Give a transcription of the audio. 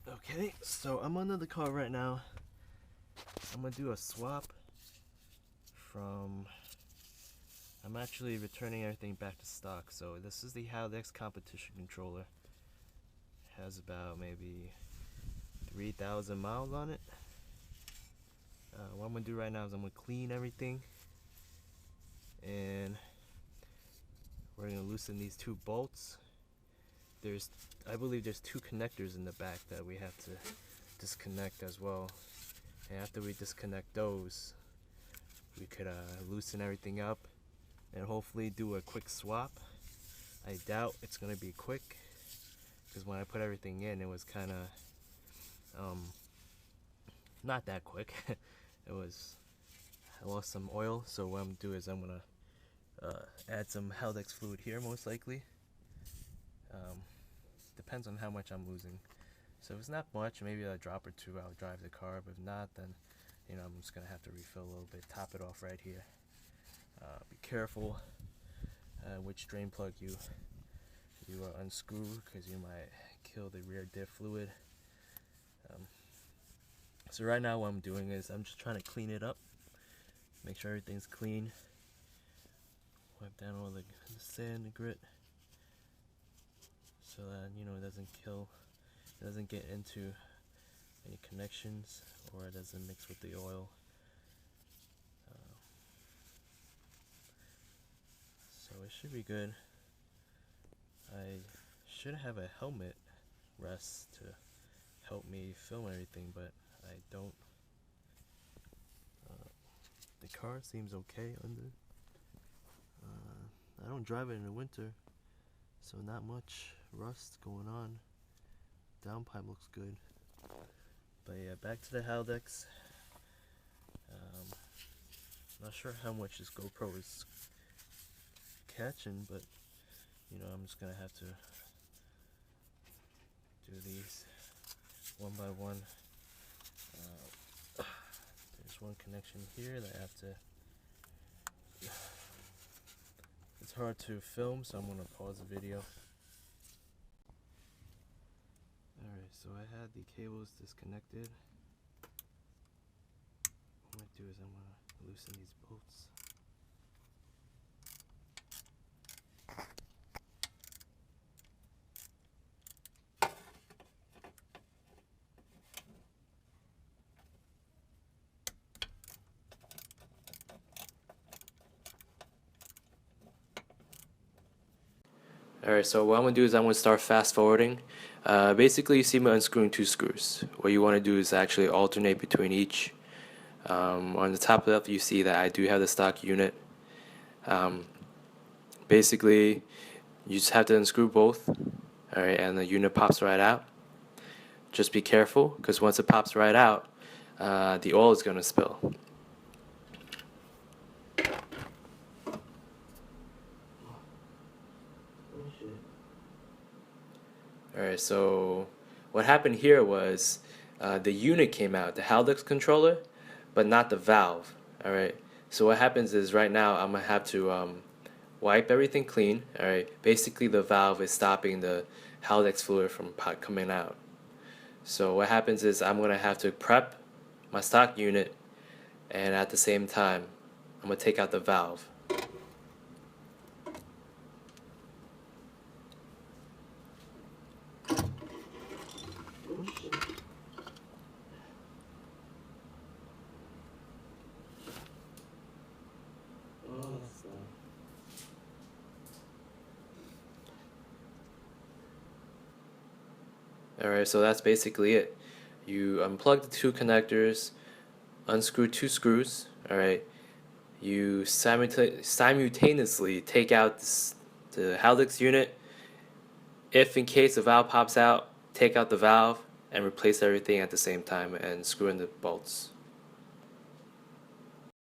Okay, so I'm under the car right now. I'm gonna do a swap from. I'm actually returning everything back to stock. So this is the Haldex competition controller. It has about maybe 3,000 miles on it. What I'm gonna do right now is I'm gonna clean everything, and we're gonna loosen these two bolts. I believe there's two connectors in the back that we have to disconnect as well. And after we disconnect those, we could loosen everything up and hopefully do a quick swap. I doubt it's gonna be quick because when I put everything in, it was kind of not that quick. I lost some oil, so what I'm gonna do is I'm gonna add some Haldex fluid here, most likely. Depends on how much I'm losing. So if it's not much, maybe a drop or two, I'll drive the car. But if not, then I'm just gonna have to refill a little bit, top it off right here. Be careful which drain plug you unscrew, because you might kill the rear diff fluid. So right now what I'm doing is I'm just trying to clean it up, make sure everything's clean, wipe down all the sand and grit, so that it doesn't get into any connections, or it doesn't mix with the oil. So it should be good. I should have a helmet rest to help me film everything, but I don't. The car seems okay under. I don't drive it in the winter, so not much rust going on. Downpipe looks good. But yeah, back to the Haldex. Not sure how much this GoPro is catching, but I'm just gonna have to do these one by one. There's one connection here that I have to. It's hard to film, so I'm gonna pause the video. Alright, so I had the cables disconnected. What I'm gonna do is I'm gonna loosen these bolts. Alright, so what I'm going to do is I'm going to start fast forwarding. Basically, you see me unscrewing two screws. What you want to do is actually alternate between each. On the top left, you see that I do have the stock unit. Basically, you just have to unscrew both, alright, and the unit pops right out. Just be careful, because once it pops right out, the oil is going to spill. Alright, so what happened here was the unit came out, the Haldex controller, but not the valve. Alright, so what happens is right now I'm going to have to wipe everything clean. Alright, basically the valve is stopping the Haldex fluid from coming out. So what happens is I'm going to have to prep my stock unit, and at the same time I'm going to take out the valve. Alright, so that's basically it. You unplug the two connectors, unscrew two screws, alright. You simultaneously take out the Haldex unit. If in case the valve pops out, take out the valve and replace everything at the same time and screw in the bolts.